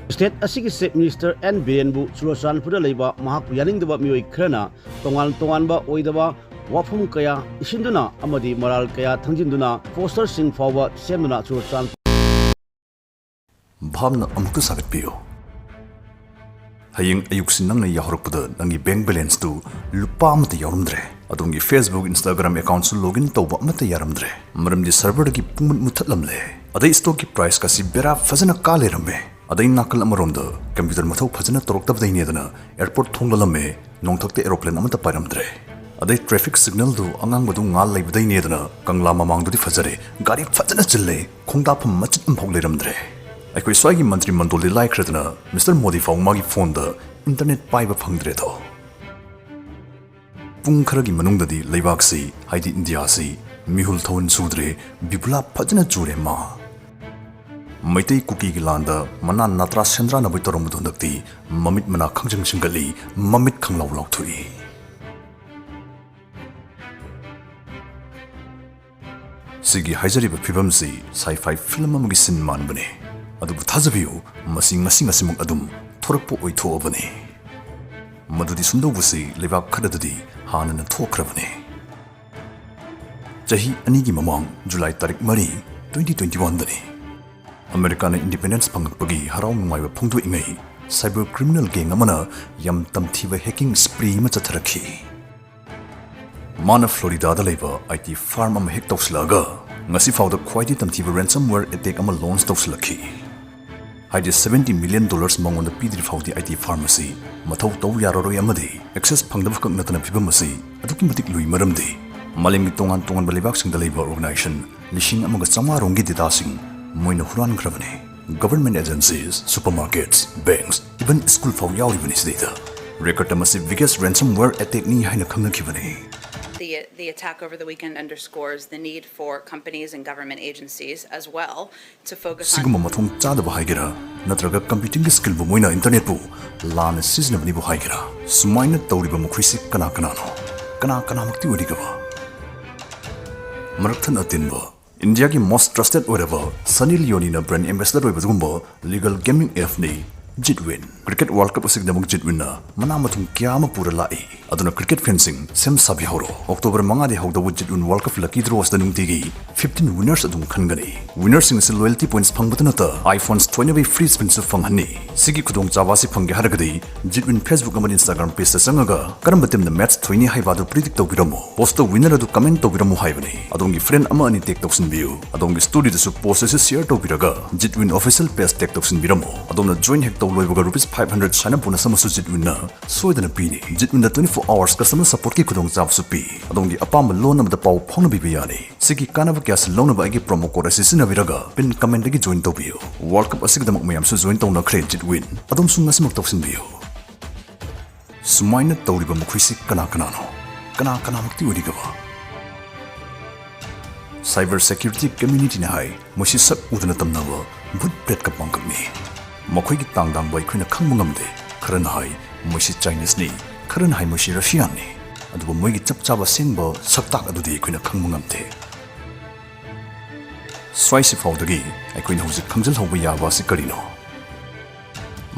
State asigi Chief Minister N. Birenbu Churachandpurda leiba mahakpu yaningdaba mioi khrana tonganba oidaba wafum kaya isinduna amadi moral kaya thangjinduna poster sing fawa semduna Churachandpur Bhamna amukta sagatpiyo. Hayeng ayuksin nangna yahorakpada nangi bank balance tu lupa amata yawarumdre. Adongi Facebook, Instagram accounts login tawba amata yaramdre. Maramdi server dagi pungmut muthatlamle. Adai stock ki price kasi bera fazana kaale ramme. Adai nakal amaromda computer mathau fazana toroktabdai nedana airport thonglalamme nongthakte aeroplane amata pairamdre. Adai traffic signal du angang badu ngal laibdai nedana kangla mamangdudi fazare gari fazana chille khongdapam machit amphok leiramdre. Aikoi swagi mantri mandoli laikradana Mr. Modi faung magi phone da internet paiba phangdre tho. Pung kharagi manungdadi leibak si haidi India si mihul thon sudre bibula phajana chure ma. Maitei Kukigi landa mana natra sendra na boitorom dondakti mamit mana khangjang singali mamit khanglaw law thui. Sigi haijari ba phibam si sci-fi film amagi sin man bane. Adubu thajabiyo masing asimuk adum thorakpo oithoabane. Madudi sundawbusi lebak khadadadi hanana thokrabane. Jahi anigi mamang July tarik mari 2021 dani. American independence pangakpagi haraw nungaiba phongdo ingai cyber criminal gang amana yam tamthiba hacking spree ma chatharakhi. Mana Florida da leiba IT farm am hack tawslaga ngasi fawda khwaidi tamthiba ransomware attack ama launch tawslakhi. Haidi $70 million mong on the Pidri Faudi IT pharmacy, Matau Tau Yaroro Yamadi, access Pangdavak Natana Pibamasi, Adukimatic Louis Maramdi, Malimi Tongan Balivaxing the Labor Organization, Lishing among Sama Rongi Dasing, Moina Huran Kravane, government agencies, supermarkets, banks, even school for Yawivanis data. Record a massive biggest ransomware attack ni Haina Kamna Kivane. The attack over the weekend underscores the need for companies and government agencies as well to focus on Sigumamathong Chada Bahagera, Natraga computing skill Bumoina Internet Bu, Lan season of Nibu Hagera, Sumaina Toriba Mukrisi Kanakanano, Kanakanamaki Urigava Marathan Atinba, India's most trusted whatever, Sunny Leonina brand ambassador with Gumbo, legal gaming FD. Jitwin Cricket World Cup asig damag jitwinna manamatung kyama pura lai aduna cricket fencing sem sabi horo October manga de hawda jitwin World Cup lucky draws da nungtigi 15 winners adum khangani winners sing loyalty points phangbatana iPhones 20 free spin su phanghani sigi khudong chawa si phangge haragadi jitwin Facebook amani Instagram page ta sangaga karam batem the match thoini haiba du predict tawbiramo post winner adu comment tawbiramo haibani adongi friend ama ani take tawsin view adongi story da su post se share tawbiraga jitwin official page take tawsin biramo adona join hack Rupees 500 China bonus amasu jitwinna soidana pini jitwinna 24 hours customer support ki khudong chab su pi adongi apam loan amada paw phongna bi yani sigi kanaba kyas lona ba agi promo code asisina biraga pin comment gi join tawbiyo World Cup asig damak mayam su join tawna khre jitwin adom sunga simak tawsin biyo sumaina tawriba mukhisi kana makti urigaba cyber security community na hai mosi sak udana tamnawa bud pret ka pangkami Makoy gitang dang boy kuna kang mungamde karan hai mosi Chinese ni karan hai mosi Russian ni aduba moy gi chap chaba singbo saktak adudi kuna kang mungamde swai si fawdagi ai kuna husik khangjal hoba yawa si karino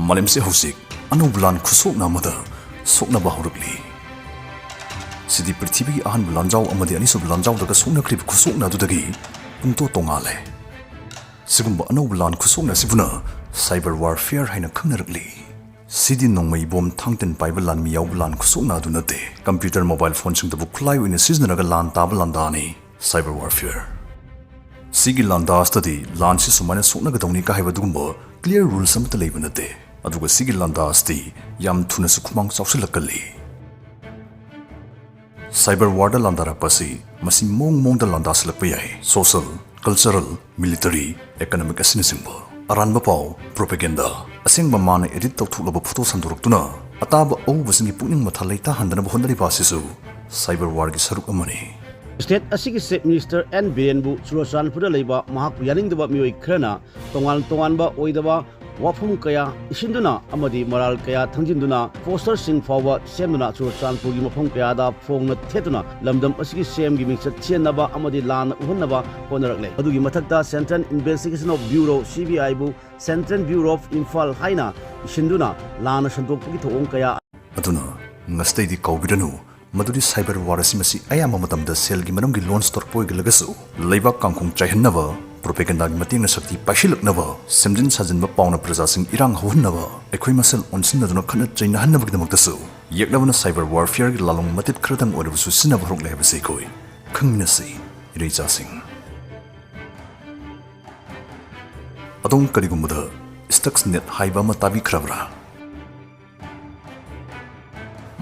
malem se husik Anouba khusok na mada sokna ba horukli sidi prithvi gi ahan bulanjau amadi ani so bulanjau daga sokna krib khusok na dudagi pungto tongale sigumba Anouba khusok na sibuna cyber warfare haina khangnarakli sidi nongmai bom thangten paibalan mi yawlan khusokna du nate computer mobile phone sing tabu khlai win seasonaraga lan tabalan dani cyber warfare sigi landa study lan si sumana sokna ga dawni ka haiba dugumba clear rules amta leiba nate aduga sigi landa sti yam thuna su khumang chawsilakali cyber war da landa rapasi masi mong da landa slakpa yai social cultural military economic asinisingbo Aranba pau propaganda asing mamana edit tawthulaba photo sanduruktuna ataba awbasingi pukning mathalaita handana bohondari basisu cyber war gi saruk amani State asigi Chief Minister N. Birenbu Churachandpurda leiba mahakpu yaningdaba mioi khrana tonganba oidaba wafum kaya isinduna amadi moral kaya thangjinduna poster sing fawa semduna Churachandpurgi mafam kaya da phongna thetuna lamdam asigi semgi mingchat chenaba amadi lan uhannaba honarakle adugi mathakta Central Investigation of Bureau CBI bu Central Bureau of Imphal haina isinduna lana shandokpugi thong kaya aduna ngastei di kaubiranu maduri cyber war asimasi ayama matamda selgi manamgi loan store poiglagasu leiba kangkhung chaihannaba propaganda gi mating na sakti paishilaknaba semjin sajinba pauna praja sing irang hohunnaba ekhoi masal onsinaduna khana chaina hannaba gidamagtasu yeknabana cyber warfare gi lalong matit khradang orebusu sinaba horokle habase koi khangminasi Ereichasing adong karigumada Stuxnet haiba matabi khrabra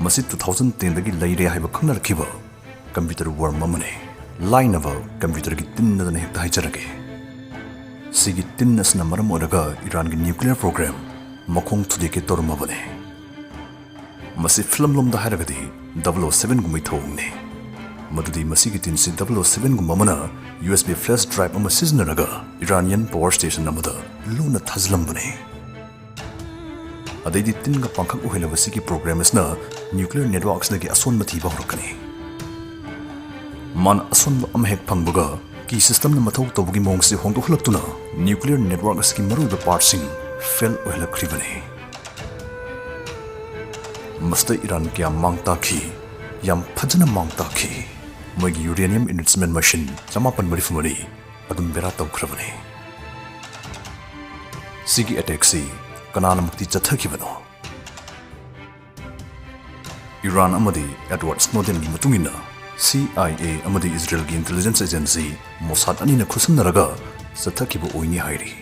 masi 2010 dagi leire haiba khangnarakhiba computer worm amane lainaba computer gi tinnadana hekta haijarage sigi tinnasna maram oraga Iran gi nuclear program makhong thudike tormabane masi film lomda hairagadi 007 gumai thongne madudi masi gi tin si 007 gumamana USB flash drive ama siznaraga Iranian power station amada luna thazlambane adai di tinga pangkhak uhela basiki programs na nuclear networks na gi ason mathi ba horkani man ason am hek phangbuga ki system na mathau tobugi mong se hongdo hulaktuna nuclear networks ki maru the parts sing fail uhela kribane masta Iran kya mangta khi yam phajana mangta khi mogi uranium enrichment machine chamapan marifumari adum bera tawkrabane sigi attack si kanana mukti chathakibano Iran amadi Edward Snowden gi matungina CIA amadi Israel gi intelligence agency Mossad ani na khusumnaraga chathakibu oini hairi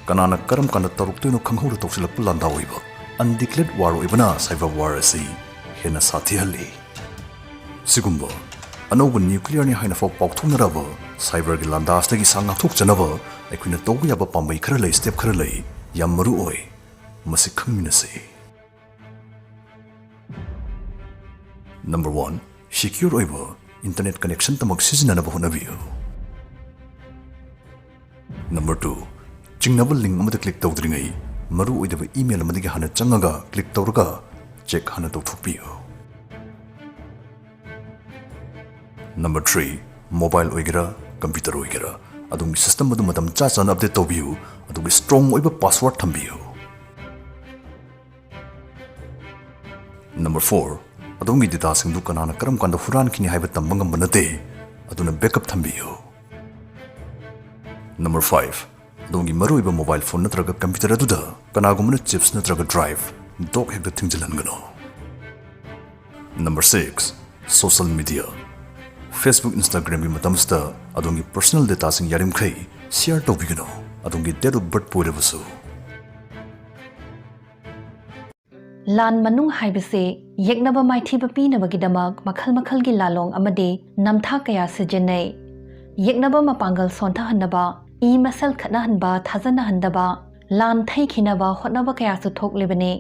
kanana karam kana taruktuino khanghuru tawsilak landa oiba undeclared war oibana cyber war asi hena sathi halli sigumba Anouba nuclear ni haina fo paukthunaraba cyber gi landas tagi sanga thukchanaba aikuina togu yaba pambai khara lei step khara lei yam maru oi masi khangminase Number 1 secure oiba internet connection tamak sizinanaba honabiyo Number 2 chingnaba link amada click tawdringai maru oidaba email amadagi hana changaga click tawraga check hana tawthukpiyo Number 3 mobile oigera computer oigera adungi system adu matam cha chan update tawbiyu adungi strong oiba password thambiyu Number 4 adungi data singdu kanana karam kanda huran khini haiba tambangam banate aduna backup thambiyu Number 5 adungi maruiba mobile phone natraga computer aduda kanagumna chips natraga drive dog hekda thingjalangano Number 6 social media Facebook Instagram gi matamsta adungi personal data sing yarim khai share tawbigano adungi date of birth porebasu Lan manung haibase yeknaba maithiba pinabagidamag makhal makhal gi lalong amade namtha kaya sijenai yeknaba mapangal sontha hanaba e masal khana hanba thazana handaba lan thai khinaba hotnaba kaya su thok lebane